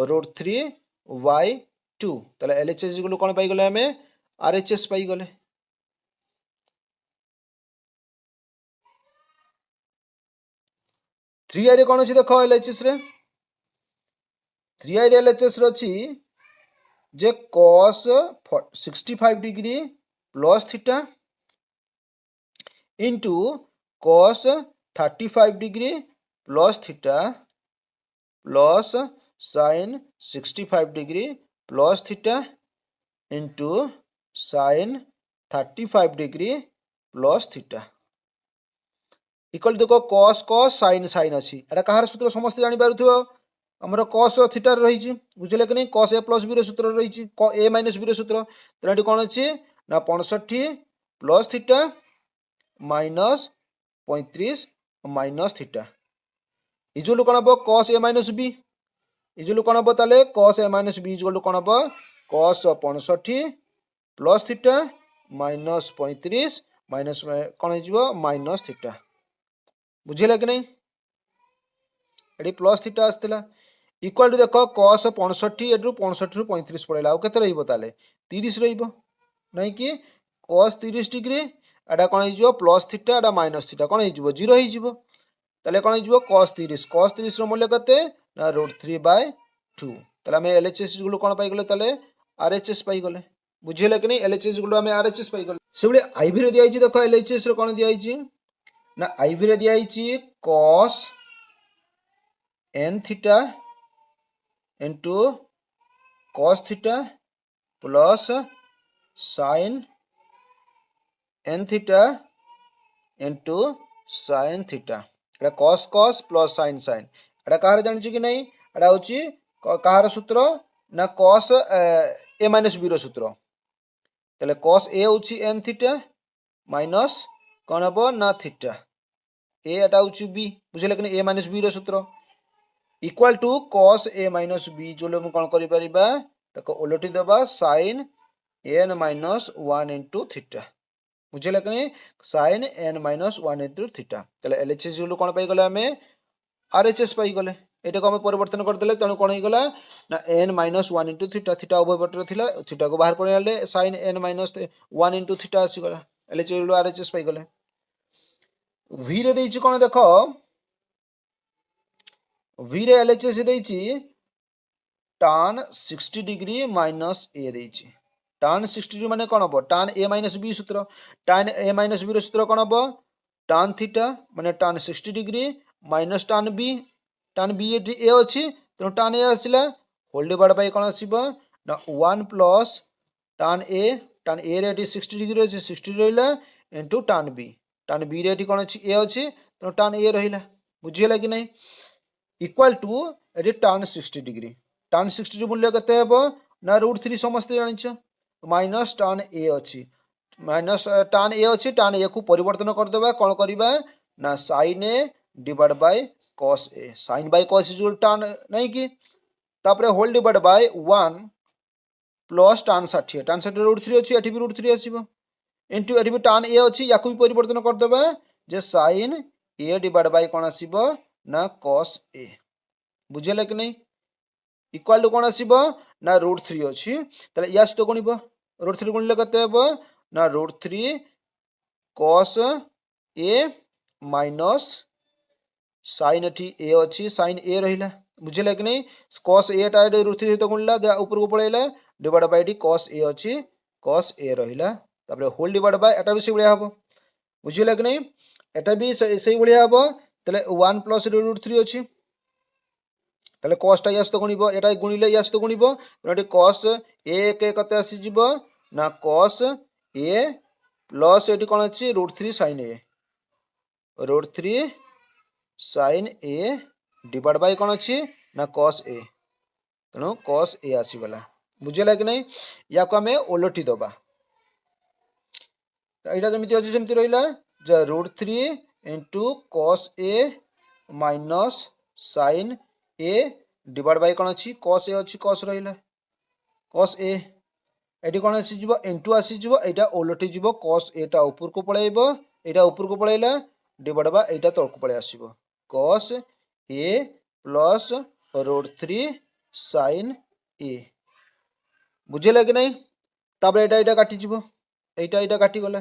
√3/2 ताले एलएचएस गुलो कौन पाईगले आमे आरएचएस पाईगले 3i रे कौन अच्छी देख एलएचएस रे 3i रे एलएचएस रे अच्छी जे cos 65 degree plus theta into cos 35 degree plus theta plus sign 65 degree plus theta into sign 35 degree plus theta equal देखो cos cos sin sin अच्छी एटा कहार सूत्र समस्त जानी पारुथिबो हमर cos थीटा रही बुझले कि नहीं cos a प्लस b सूत्र रही a माइनस b सूत्र तेना कौन अच्छी ना 65 plus theta minus 35 minus theta equal कौन हम cos a minus b equal कौन हम ताले cos a minus b equal कौन हम cos 65 plus theta minus 35 minus कौन हो माइनस थीटा बुझेगा कि नहीं ये प्लस थीटा आसला इक्वाल टू देख cos 65 रू 35 पड़ेगा आउ के 30 रही कि cos 30 डिग्री एटा कौन हो प्लस थीटा एटा माइनस थीटा कौन हो 0 हो कौन हो cos 30 मूल्य के √3/2 आम एलएचएस गुलो कौन पाईगले आरएचएस पाईगले बुझेगा कि नहीं एलएचएस गुलो आम आरएचएस पाईगले से आईवी रे दिखाई देख एलएचएस कौन दिखाई ना आईवी रे दिखाई cos n theta into cos theta plus sin n theta into sin theta एटा cos cos plus sin sin एटा कहार जानिछु कि नहीं एटा होची कहार सूत्र ना cos a माइनस b सूत्र ताले cos a होची n थीटा माइनस कौन हम ना थीटा ए एटा हूँ बी बुझे कि ए माइनस बी सूत्र equal to cos a minus B जो कौन कर ओलटी देवा sin n minus 1 into theta बुझे कि sin n minus 1 into theta ताले एलएचएस जो कौन पाईगले आम आरएचएस पाईगले ये को परिवर्तन करदे तेणु कौन होगा ना n minus 1 into theta theta उभय पटर था थीटा को बाहर पड़े sin n minus 1 into theta आसीगला एलएचएस आरएचएस पाईगले v रे देछि कौन देख v रे एलएचएस देछि tan 60 डिग्री माइनस a देछि tan 60 माने कौन हम tan a माइनस बी सूत्र tan a माइनस बी सूत्र कौन हम tan थीटा माने tan 60 degree minus tan b ए अच्छी तेणु tan a आसला होल डिवाइड बाय कौन आसो ना 1 प्लस tan a रे 60 डिग्री अच्छे 60 रहा इंटू tan b रे कौन अच्छी ए अच्छी तेणु tan a रहा बुझीगला कि नहीं इक्वाल टू ये tan 60 डिग्री tan 60 मूल्य केते हेबो ना √3 समस्त जानिछ माइनस tan a अच्छी माइनस tan a अच्छी tan a को परिवर्तन कर देबा कोन करबा ना sin a divide by cos a sin by cos is tan नहीं कि तापरे whole divide by 1 plus tan 60 √3 अच्छी एठी भी √3 आसीबो इनटू एठी भी tan a अच्छी याकू भी परिवर्तन कर देबा जे sin a डिवाइड बाय कोन आसीबो ना cos a बुझेला कि नहीं इक्वल टू कौन आसीबो ना √3 अच्छी ताले या सहित गुणिब √3 गुणिले केते हेबो ना √3 cos a माइनस sin एठी a अच्छी sin a रहिला बुझेला कि नहीं cos a टा √3 सहित गुणिला ऊपर को पळैला डिवाइड बाय डी cos a अच्छी cos a रहिला तापरे होल डिवाइड बाय एटा भी से बलिया हबो बुझेला कि नहीं एटा भी सही बलिया हबो ताले 1 प्लस √3 अच्छी ताले cos टा यास तो गुणिबो एटा गुणिले यास तो गुणिबो एटा cos a के कते आसी जिवो ना cos a प्लस एटी कोन अछि √3 sin a √3 sin a divide by कोन अछि ना cos a तनो cos a आसी गला बुझेला कि नहीं या को हमें ओलटी दबा एटा जेमिति अछि सेमिति रहिला जे √3 cos a minus sin a divide by कोन अछि cos a अछि cos रहिला cos a एटी कोन आसी जिवो इनटू आसी जिवो एटा ओलटी जिवो cos a टा ऊपर को पळैबो एटा ऊपर को पळैला डिवाइड बाय एटा तळ को पळै आसीबो cos a plus √3 sin a बुझेला कि नहीं तापर एटा काटी जिवो एटा काटी गला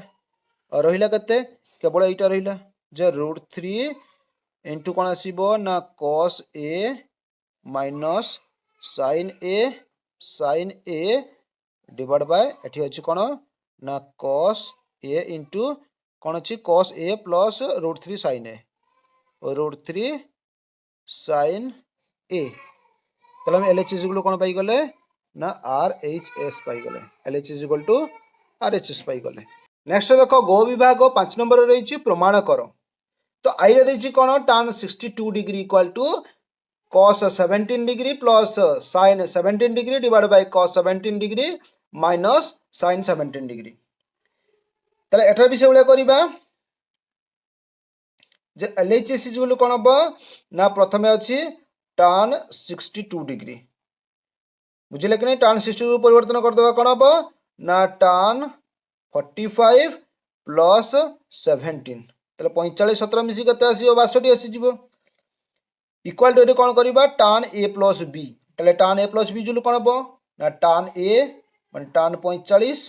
और रहिला कते केवल एटा रहिला जे √3 इनटू कोन आसीबो ना cos a minus sin a divide by एठी अछि कोन ना cos a इनटू कोन अछि cos a plus √3 sin a √3 sin a तले हम LHS इक्वल कोन पाई गले ना RHS पाई गले LHS इक्वल टू RHS पाई गले नेक्स्ट देखो गो विभाग 5 नंबर रही प्रमाण कर तो आइले देछि कोन tan 62 degree equal to cos 17 degree plus sin 17 degree divide by cos 17 degree minus sin 17 degree तले एटा विषय उले करिबा जे LHS इक्वल कोन हबो ना प्रथमे अछि tan 62 डिग्री बुझिले कि नहीं tan 62 परिवर्तन कर देबा कोन हबो ना tan 45 प्लस 17 तले 45 17 मिसी कते आसीबो 62 आसी जिवो इक्वल टू कौन करिबा tan a प्लस b तले tan a प्लस b जुल कोन हबो ना tan a माने tan 45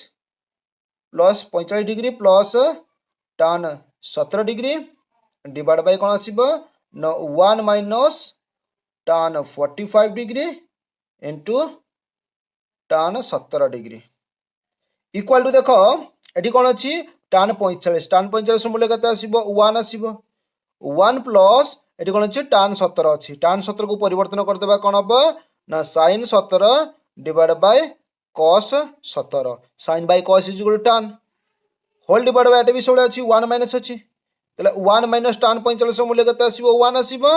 plus 45 degree plus tan 17 degree divide by कोन आसीबो ना 1 minus tan 45 degree into tan 17 degree equal to देखो एटी कोन अछि tan 45 मूल्य कते आसीबो 1 आसीबो 1 प्लस एटी कोन अछि tan 17 अछि tan 17 को परिवर्तन कर देबा कोन हबो ना sin 17 divide by cos 17 sin by cos is equal to tan whole divide by एटी भी सोले अछि 1 माइनस अछि तले 1 माइनस tan 45 मूल्य कते आसीबो 1 आसीबो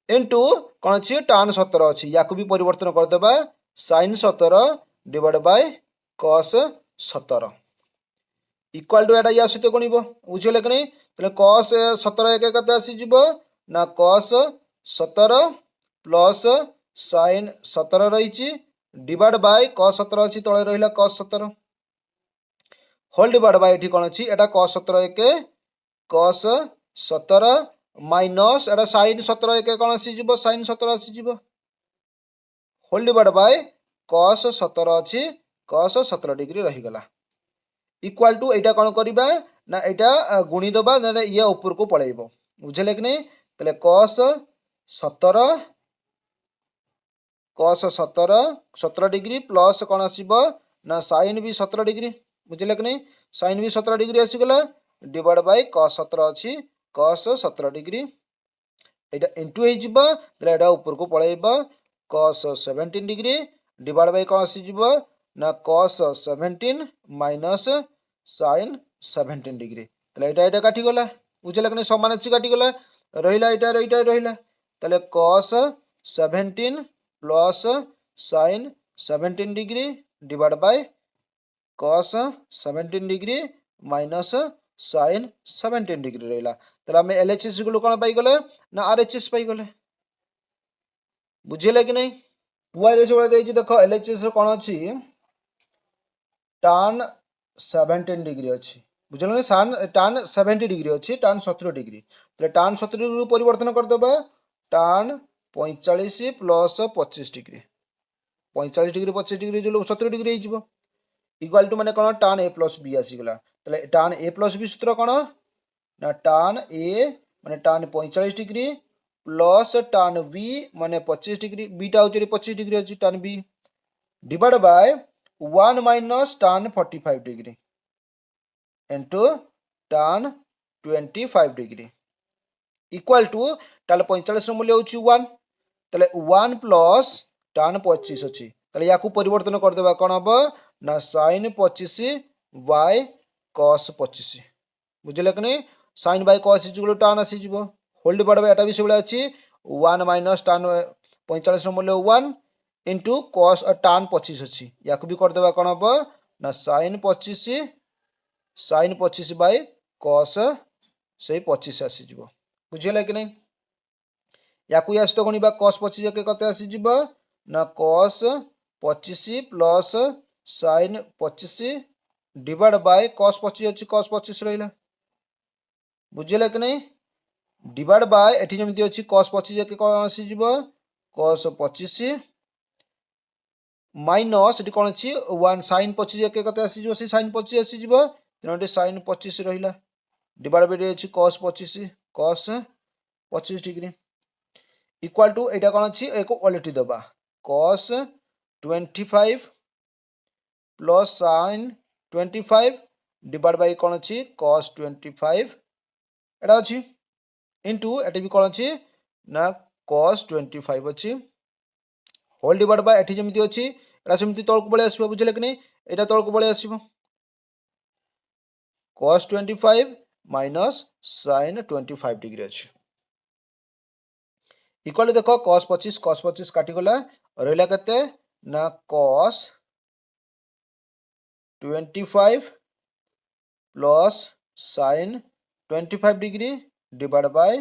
इनटू कोन अछि tan 17 अछि याकू भी परिवर्तन कर देबा sin 17 divide by cos 17 equal to एटा या सहित गुणिबो बुझिले कि नहीं तले cos 17 एक कते आसी जिवो ना cos 17 प्लस sin 17 रहिछि डिवाइड बाय cos 17 अछि तळे रहिला cos 17 होल डिवाइड बाय एठी कोन अछि एटा cos 17 एक cos 17 माइनस एटा sin 17 एक कोन आसी जिवो sin 17 आसी जिवो होल डिवाइड बाय cos 17 अछि cos 17 डिग्री रहि गला इक्वल टू एटा कोन करिबा ना एटा गुणी दबा ना ये ऊपर को पळेइबो बुझले कि नहीं तले cos 17 17 डिग्री प्लस कोन आसीबो ना साइन भी 17 डिग्री बुझे कि नहीं साइन भी 17 डिग्री आसीगला डिवाइड बाय cos 17 अच्छी cos 17 डिग्री एटा इंटू हो एटा ऊपर को पलैब cos 17 डिग्री डिवाइड बाय कौन आसीजिवो ना cos 17 माइनस sin 17 डिग्री तले एटा एटा काटी गला बुझले कि समान अच्छी काटी गला रहिला एटा रहिला तले cos 17 plus sin 17 degree divide by cos 17 degree minus sin 17 degree रहिला तले हम एलएचएस गुलो कोन पाई गले ना आरएचएस पाई गले बुझिले कि नहीं पुआरे से बळे देछि देखो एलएचएस कोन अछि tan 17 डिग्री अछि बुझल ने tan 70 डिग्री अछि tan 70 डिग्री तले tan 70 डिग्री परिवर्तन कर देबा tan 45 plus 25 degree 45 degree 25 degree जो 70 डिग्री हो जिवो इक्वल टू माने कोन tan a प्लस b आसी गला तले tan a प्लस b सूत्र कोन ना tan a माने tan 45 degree plus tan b माने 25 डिग्री बीटा होची 25 डिग्री अछि tan b divide by 1 minus tan 45 degree into tan 25 degree equal to ताले 45 मूल्य होची 1 ताले 1 प्लस tan 25 अछि ताले याकू परिवर्तन कर देबा कोन हबो ना sin 25 बाय cos 25 बुझले कि नहीं sin by cos equal tan आसी जिवो होल डिवाइड बाय एटा भी सेबला अछि 1 माइनस tan 45 मूल्य 1 इनटू cos tan 25 अछि याकू भी कर देबा कोन हबो ना sin 25 बाय cos से 25 आसी जिवो बुझले कि नहीं याकू या सहित गणिबा cos 25 के कते आसी जिवो ना cos 25 plus sin 25 divide by cos 25 अछि cos 25 रहिला बुझले कि नहीं डिवाइड बाय एठी जेमिति अछि cos 25 के कोन आसी जिवो cos 25 माइनस एठी कोन अछि 1 sin 25 के कते आसी जिवो से sin 25 आसी जिवो तेनो sin 25 रहिला डिवाइड बाय अछि cos 25 डिग्री इक्वल टू एटा कोन अछि एको ओलटी दबा cos 25 plus sin 25 divide by कोन अछि cos 25 एटा अछि इनटू एटा भी कोन अछि ना cos 25 अछि होल डिवाइड बाय एठी जेमिति अछि एटा सेमिति तळको बळे आसीबो बुझले कि नहीं एटा तळको बळे आसीबो cos 25 माइनस sin 25 डिग्री अछि इक्वल देखो cos 25 काटी गला रहला कते ना cos 25 plus sin 25 degree divide by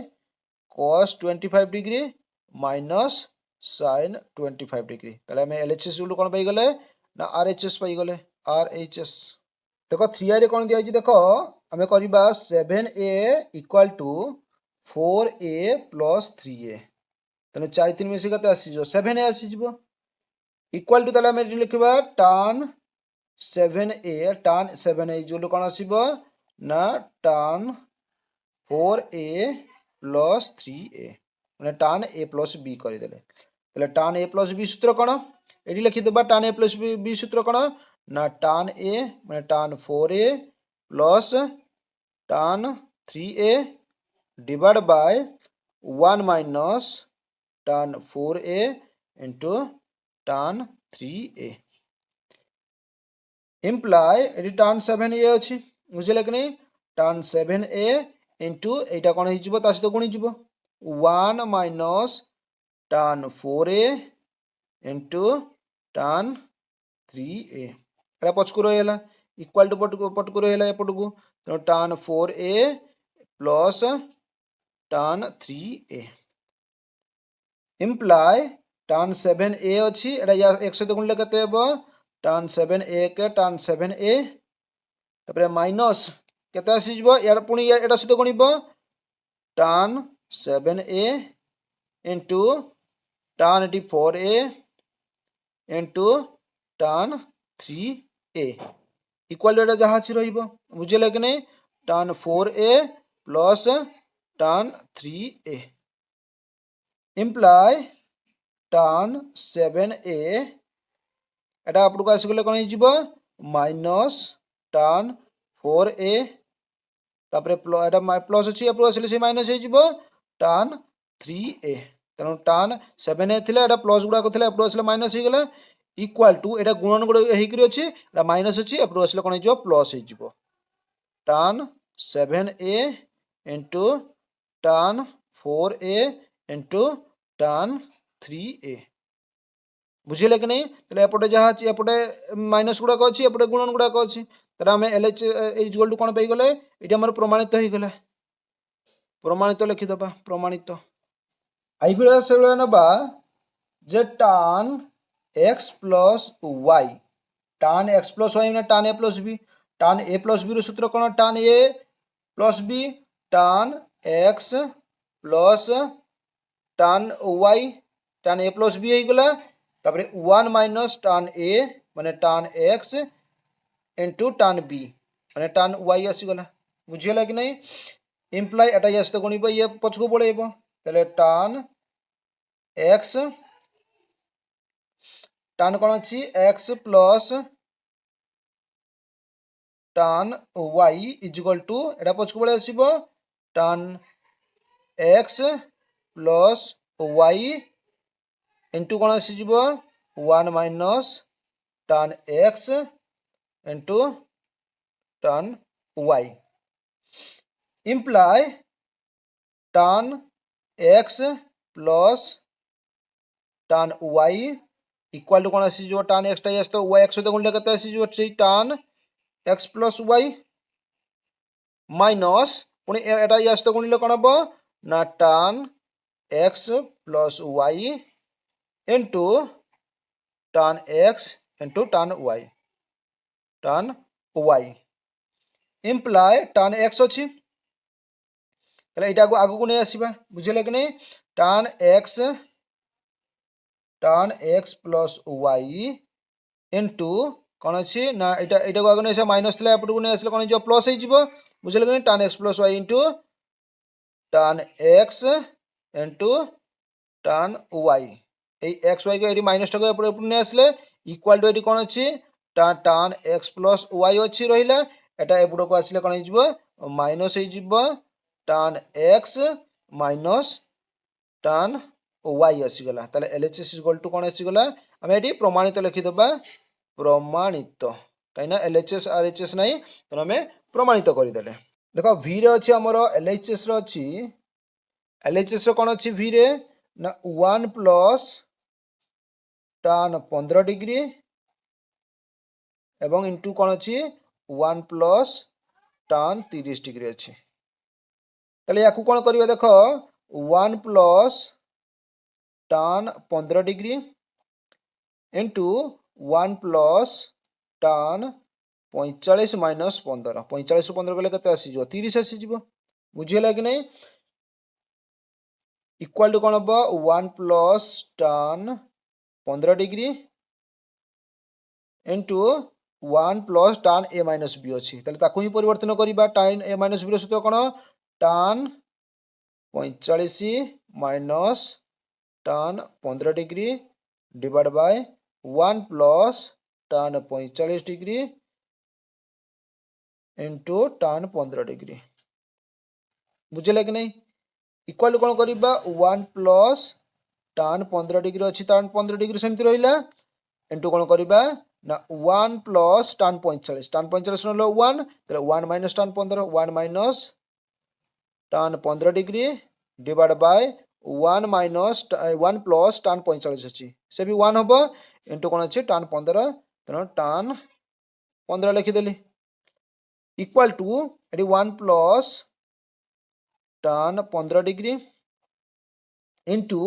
cos 25 degree minus sin 25 degree तले हम एलएचएस गुलो कोन पाई गले ना आरएचएस पाई गले आरएचएस देखो 3i रे कोन दिया छि देखो हमें करिबा 7a equal to 4a plus 3a तने 4 3 मिसी कते आसी जो 7a आसी जिवो इक्वल टू तले हम लिखबा tan 7a जो कोन आसीबो ना tan 4a प्लस 3a माने tan a प्लस b करि देले तले tan a प्लस b सूत्र कोन एडी लिखि देबा tan a प्लस b सूत्र कोन ना tan a माने tan 4a plus tan 3a divide by 1 minus tan 4a into tan 3a imply एडी tan 7a अछि बुझले कि नहीं tan 7a into एटा कोन हि जिवो ता सहित गुणी जिवो 1 minus tan 4a into tan 3a एटा पचकु रहला इक्वल टू पटकु रहला एपटकु तो tan 4a plus tan 3a imply tan 7a अछि एटा या एक सहित गुणले कते हेबो tan 7a के tan 7a तपरे माइनस केते आसी जिवो यार पुनी एटा सहित गुणिबो tan 7a into tan 4a into tan 3a equal एटा जहा अछि रहिबो बुझले कि नहीं tan 4a plus tan 3a imply tan 7a एटा आपको आसीगले कौन हो माइनस tan 4a तापर प्लस अच्छी आपको आसिले से माइनस हो tan 3a तेणु tan 7a थिला एटा प्लस गुड़ाक थिला आपको आसिले माइनस हो गला इक्वल टू एटा गुणन गुड़ा होकर अच्छी एटा माइनस अच्छी आपको आसिले कौन हो प्लस हो tan 7a into tan 4a into tan 3a बुझे कि नहीं तेल एपटे जहाँ अच्छी एपटे माइनस गुड़ाक अच्छी एपटे गुणन गुड़ाक अच्छी तेरा आम एल एच इक्वल टू कौन पाइगले ये आम प्रमाणित हो गला प्रमाणित लिखिदबा प्रमाणित आईबिला से नबा जे tan x plus y tan x plus y tan a plus b tan a plus b सूत्र कौन tan a plus b tan x plus tan y tan a plus b हो गला तापर 1 माइनस tan a माने tan x into tan b माने tan y आसीगला बुझीगला कि नहीं imply एटा या सहित गुणिब ये पछको पळेइब तले tan x tan कौन अच्छी x plus tan y equal to एटा पछको पळे आसीबो tan x plus y into कौन आसीजिब 1 minus tan x into tan y imply tan x plus tan y equal to कौन आसीजिब tan x टाइस तो y x सहित गुणिले केते आसीजिब से tan x plus y minus पुणी एटा या सहित गुणिले कौन हबो ना tan x plus y into tan x into tan y imply tan x अच्छी ताले इटा को आगु को नहीं आसीबा बुझिले कि नहीं tan x plus y into कौन अच्छी ना इटा इटा को आगु नहीं आसा माइनस थिला एपटू को नहीं आसले कौन हो प्लस हो जिवो बुझिले कि नहीं tan x plus y into tan x into tan y X Y को माइनस टाक नहीं आसले इक्वाल टू ये कौन अच्छी tan x प्लस y अच्छी रहा एटा एपट को आसले कौन हो माइनस हो tan x minus tan y आसीगला ताले LHS इक्वल टू कौन आसीगला आम ये प्रमाणित लिखिदबा प्रमाणित कहीं LHS RHS नहीं तो आम प्रमाणित करदे देख v रे अच्छी आमर LHS अच्छी LHS कौन अच्छी v रे ना 1 प्लस tan 15 डिग्री एवं इंटू कौन अच्छी 1 प्लस tan 30 डिग्री अच्छी ताले याकू कौन करिवे देख 1 plus tan 15 degree into 1 plus tan 45 minus 15 45 15 गले केते आसी जो 30 आसी जिवो बुझिला कि नहीं इक्वल टू कौन हबो 1 plus tan 15 degree into 1 plus tan a minus b अच्छी ताले ताकू ही परिवर्तन करिबा tan a माइनस b सूत्र कौन tan 45 minus tan 15 degree divide by 1 plus tan 45 degree into tan 15 degree बुझे कि नहीं इक्वल टू कौन करिबा 1 प्लस tan 15 डिग्री अच्छी tan 15 डिग्री सेमती रहिला इंटू कौन करिबा ना 1 प्लस tan 45 नो 1 तेरे 1 minus tan 15 1 minus tan 15 degree divide by 1 minus 1 plus tan 45 अच्छी से भी 1 हबो इंटू कौन अच्छी tan 15 तेनो tan 15 लिखिदेली इक्वल टू एटी 1 प्लस tan 15 डिग्री इंटू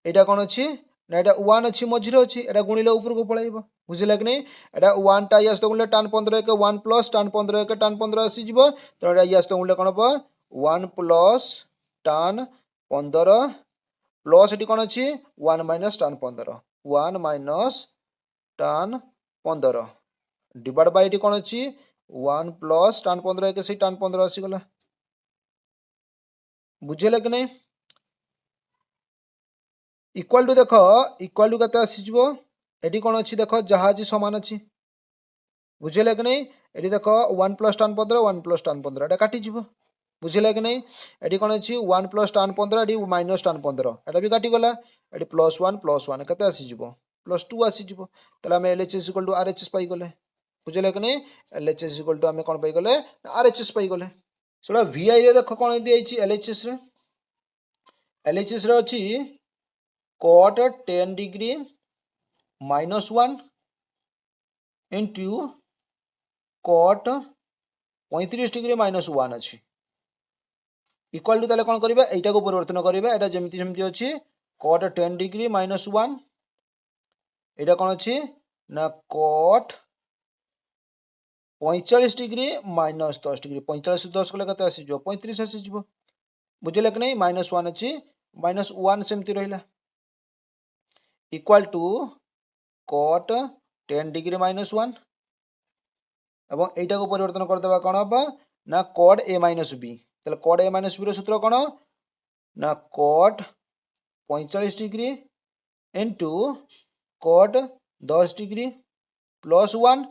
एटा कौन अच्छी ना एटा 1 अच्छी मझिरे अच्छी एटा गुणिले ऊपर को पळाइबो बुझिला कि नहीं एटा 1 टा यास तो गुणिले tan 15 के 1 प्लस tan 15 के tan 15 आसी जिवो तो एटा यास तो गुणिले कोन हबो 1 प्लस tan 15 प्लस एटी कोन अछि 1 minus tan 15 1 minus tan 15 divide by एटी कोन अछि 1 प्लस tan 15 के से tan 15 आसी गला बुझिला कि नहीं इक्वल टू देख इक्वल टू केते आसी जिवो एटी कौन अच्छी देख जहाँ अच्छी सामान अच्छी बुझेगा कि नहीं एटी देख 1 + tan 15 1 + tan 15 एटा काटिଯିବ बुझेगा कि नहीं एटी कौन अच्छी 1 + tan 15 एटी - tan 15 एटा भी काटिगला एटी +1 + 1 केते आसीଯିବ +2 आसीଯିବ ताले हम LHS = RHS पाई गले बुझेगा कि नहीं LHS = हम कौन पाई गले RHS पाई गले सेटा VI रे देख कौन दिया LHS रे LHS रे अच्छी cot 10 degree -1 into cot 35 degree -1 अच्छी इक्वाल टू ताले कौन करिबा एटा को परिवर्तन करिबा एटा जेमति जेमति अछि cot 10 डिग्री -1 एटा कौन अछि ना cot 45 डिग्री -10 डिग्री 45 10 कले कते आसी जो 35 आसी जिवो बुझले कि नहीं -1 अछि -1 सेमति रहिला इक्वाल टू cot 10 डिग्री -1 एवं एटा को परिवर्तन कर देबा कोन हबा ना cot a - b तले cot a - b रो सूत्र कोन ना cot 45 degree into cot 10 degree +1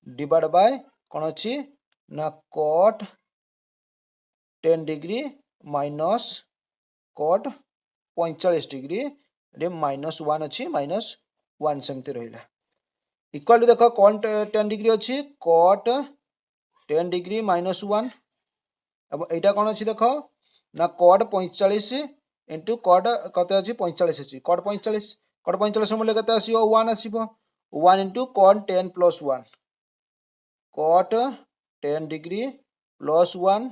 divide by कोन अछि ना cot 10 degree minus cot 45 degree रे -1 अछि -1 सेमति रहिला इक्वल टू देखो cot 10 डिग्री अछि cot 10 डिग्री -1 अब एटा कोन अछि देखो ना cot 45 इनटू cot कते अछि 45 अछि cot 45 मूल्य कते आसीबो 1 आसीबो 1 into cot 10 + 1 cot 10 degree +1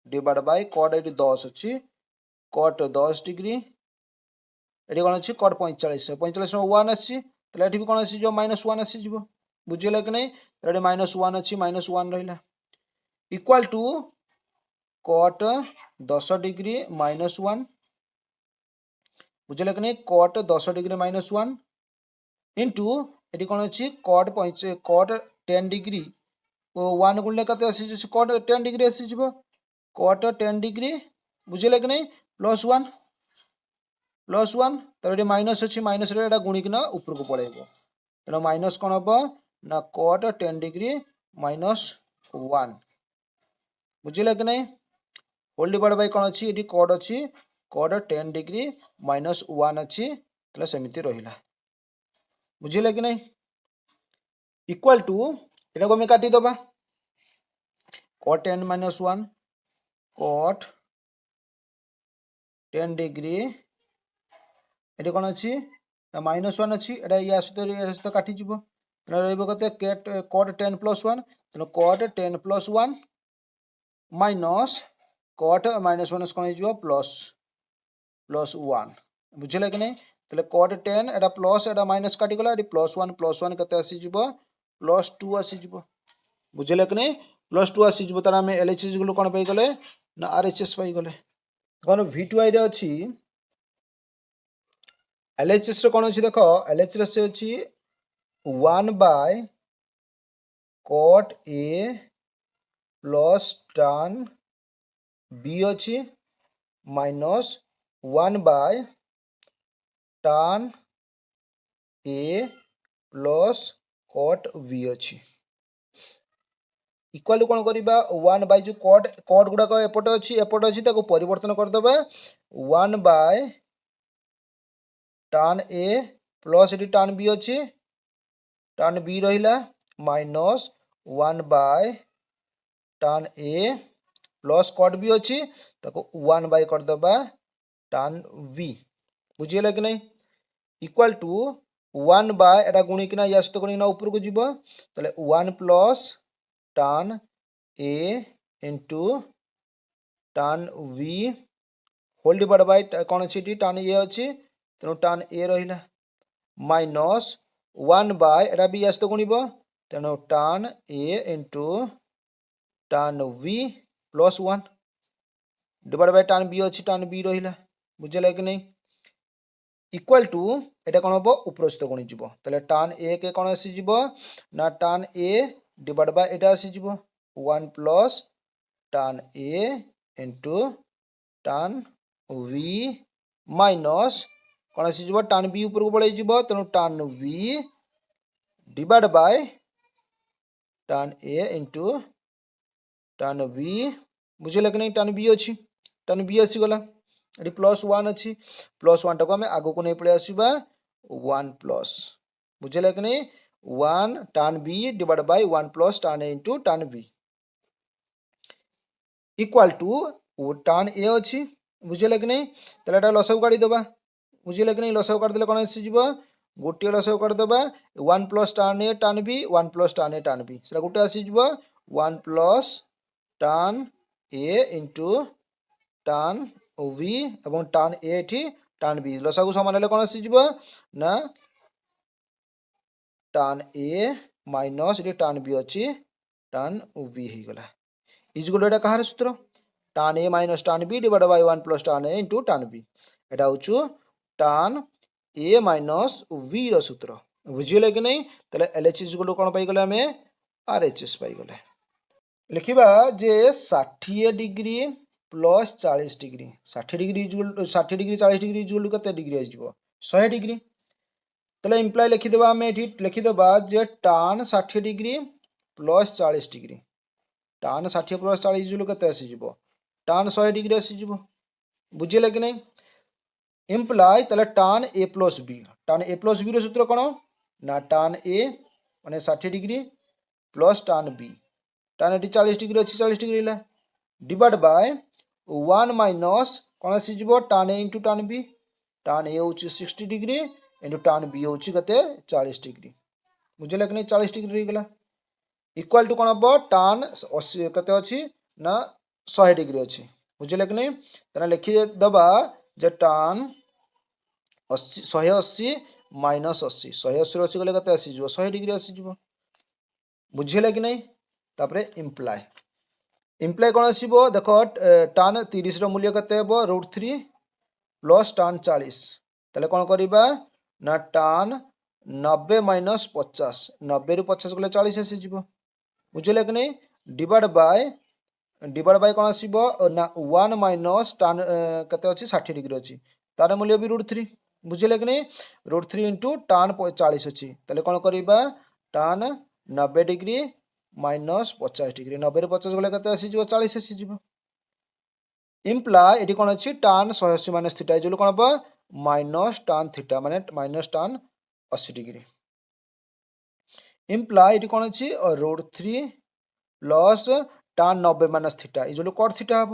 divide bye cot eighty 10 अछि cot 10 डिग्री एटी कोन अछि cot 45 45 में 1 अछि तले एटी भी कोन अछि जो -1 अछि जिवो बुझिला कि नहीं एटी -1 अछि -1 रहिला इक्वल टू cot 10 डिग्री -1 बुझिला कि नहीं cot 10 डिग्री -1 इनटू एटी कोन अछि cot 10 डिग्री 1 गुणले कते आसी जे cot 10 डिग्री आसी जिवो cot 10 डिग्री बुझिला कि नहीं +1 तर एटी माइनस अछि माइनस रे एटा गुणी किना ऊपर को पळेबो एना माइनस कोन हबो ना cot 10 डिग्री -1 बुझिला कि नहीं होल डिवाइड बाय कोन अछि एटी cot अछि cot 10 डिग्री -1 अछि तले सेमिति रहिला बुझिला कि नहीं इक्वल टू एटा को हम काटी दबा cot 10 -1 cot 10 डिग्री एटी कोन अछि -1 अछि एटा या सहित काटी जिवो तने रहइबो कते cot 10 + 1 तने cot 10 + 1 माइनस cot -1 कोन जिवो +1 बुझिला कि नहीं तले cot 10 एटा प्लस एटा माइनस काटी गला एटी +1 कते आसी जिवो +2 आसी जिवो बुझिला कि नहीं +2 आसी जिवो तारा हम LHS गुलो कोन पाई गले ना RHS पाई गले कोन V2I रे अछि LHS रे कोन अछि देखो LHS रे अछि 1 by cot A plus tan B अछि minus 1 by tan A plus cot B अछि इक्वल कोन करिबा 1 बाय जो cot गुडा को एपट अछि ताको परिवर्तन कर दबा 1 बाय tan A प्लस एटी tan B अछि tan B रहिला minus 1 by tan A plus cot B अछि ताको 1 बाय कर दबा tan V बुझिला कि नहीं इक्वल टू 1 बाय एटा गुणी किना या सहित गुणी किना ऊपर को जिवो तले 1 plus tan A into tan V whole divide by कोन अछि tan A अछि तेनु tan A रहिला माइनस 1 बाय एटा भी या सहित गुणिबो तेनु tan A into tan V plus 1 divide by tan B अछि tan B रहिला बुझिला कि नहीं इक्वल टू एटा कोन हबो ऊपर सहित गुणी जिवो तले tan A के कोन आसी जिवो ना tan A डिवाइड बाय एटा आसी जिवो 1 plus tan A into tan V minus कोन आसी जिवो tan B ऊपर को पळै जिवो तेनु tan V divide by tan a into tan b बुझे कि नहीं tan b अच्छी tan b आसीगला ये +1 अच्छी +1 टाक आम आग को नहीं पलि आसवा 1 प्लस बुझे कि नहीं 1 tan b divide by 1 plus tan a into tan b equal to tan a अच्छी बुझे कि नहीं तेल लसक काढ़ीदे बुझे कि नहीं लसक काढ़ीदे कौन आसीज गोटे लसक काढ़ीदे 1 plus tan a tan b 1 plus tan a tan b से गोटे आसीज 1 plus tan a into tan b और tan a एठी tan b लसा को समान कौन आसीज ना tan a माइनस ये tan b अच्छी tan b हो गला इजगुल एटा कहार सूत्र tan a minus tan b divide by 1 plus tan a into tan b Etah होचु tan a minus v रो सूत्र बुझिले कि नहीं तले LHS इजगुल कोन पाई गले हमें RHS पाई गले लिखिबा जे 60 degree plus 40 degree 60 degree 40 degree is equal कते डिग्री आजिबो 100 डिग्री तले इंप्लाय लिखिदेबा हमें एठी लिखिदेबा जे tan 60 degree plus 40 degree tan 60 plus 40 is equal कते आसीजिबो tan 100 डिग्री आसीजिबो बुझिले कि नहीं इम्प्लाय तले tan a प्लस b रो सूत्र कौन ना tan a माने 60 degree plus tan b tan eighty 40 degree अच्छी 40 डिग्री डिवाइड बाय 1 माइनस कौन आसीजिबो tan a into tan b tan a होची 60 डिग्री इंटू tan b होची कते 40 डिग्री बुझिले कि नहीं 40 डिग्री रही गला इक्वल टू कौन हम tan 80 कते अच्छी ना 100 डिग्री अच्छी बुझिले कि नहीं तना लिखि दबा जे tan 180 माइनस 80 180 गले कते आसीजिबो 100 डिग्री आसीजिबो बुझिले कि नहीं तापरे इम्प्लाय कौन आसीबो देखो tan 30 रो मूल्य कते हेबो √3 प्लस tan 40 तले कौन करिबा ना tan 90 माइनस 50 90 रु 50 गले 40 आसीजिबो बुझिले कि नहीं डिवाइड बाय कौन आसीबो ना 1 माइनस tan कते अछि 60 डिग्री अछि तार मूल्य भी √3 बुझिले कि नहीं √3 इंटू tan 40 अच्छी तेल कौन करिबा tan 90 डिग्री माइनस 50 डिग्री 90 50 गले कते आसीजिबो 40 आसीजिबो इम्प्लाय एटी कौन अच्छी tan 180 माइनस थीटा इजल कौन हम माइनस tan थीटा माने माइनस tan 80 डिग्री इम्प्लाय एटी कौन अच्छी √3 plus tan 90 minus theta equal cot theta हम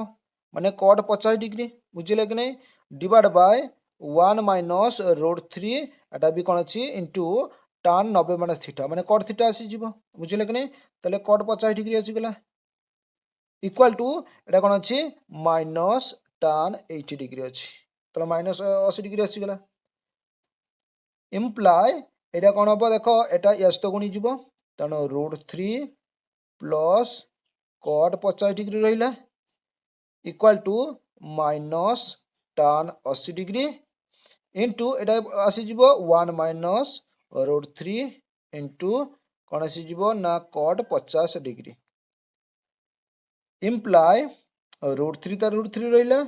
माने cot 50 डिग्री बुझिले कि नहीं डिवाइड बाय 1 माइनस √3 एटा भी कौन अच्छी इंटू tan 90 माइनस थीटा माने cot थीटा आसीजिबो बुझिले कि नहीं तले cot 50 डिग्री आसीगला इक्वल टू एटा कौन अच्छी माइनस tan 80 डिग्री अच्छी तले माइनस 80 डिग्री आसीगला इम्प्लाय एटा कौन हम देखो एटा एस तो गुणी जीवो तेणु √3 प्लस cot 50 डिग्री रहिला equal to minus tan 80 degree into एटा आसीजिबो 1 माइनस √3 इंटू कौन आसीजिबो ना cot 50 डिग्री इम्प्लाय √3 तार √3 रहिला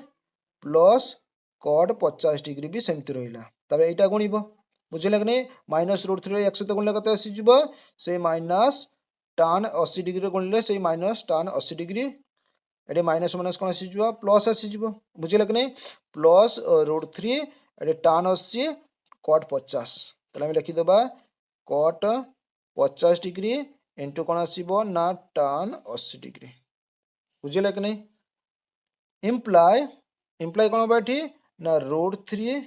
प्लस cot 50 डिग्री भी सेमती रहिला तबे एटा गुणिबो बुझिले कि नहीं माइनस √3 1 सहित गुणले कते आसीजिबो से माइनस tan 80 डिग्री गुणले से माइनस tan 80 डिग्री एटे माइनस माइनस कौन आसीजिबो प्लस आसीजिबो बुझिले कि नहीं प्लस √3 एटे tan 80 cot 50 तले हम लिखि देबा cot 50 डिग्री इंटू कौन आसीबो ना tan 80 डिग्री बुझिले कि नहीं इम्प्लाय कौन हम एठी ना √3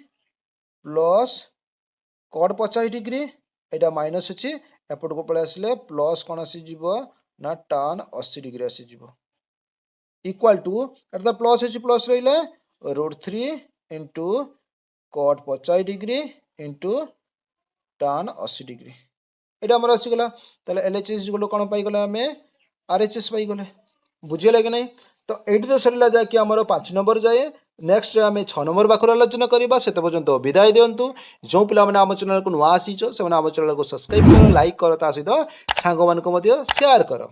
प्लस cot 50 डिग्री एटा माइनस अछि एपट को पळे आसिले प्लस कौन आसीजिबो ना tan 80 degree आसीजिबो equal to Etah plus अछि प्लस रहिला √3 into cot 50 degree into tan 80 degree एटा हमर आसी गला तले LHS गुलो कोन पाई गला हमें RHS पाई गले बुझिले कि नहीं तो एटी तो सरिला जाय कि हमर 5 नंबर जाए नेक्स्ट आम 6 नंबर पाखर आलोचना करवा से पर्यंत विदाय दिंतु जो पिला मैंने आम चैनल को नुआ आसीच से आम चैनल को सब्सक्राइब कर लाइक कर ता सहित सांग मानक शेयर कर।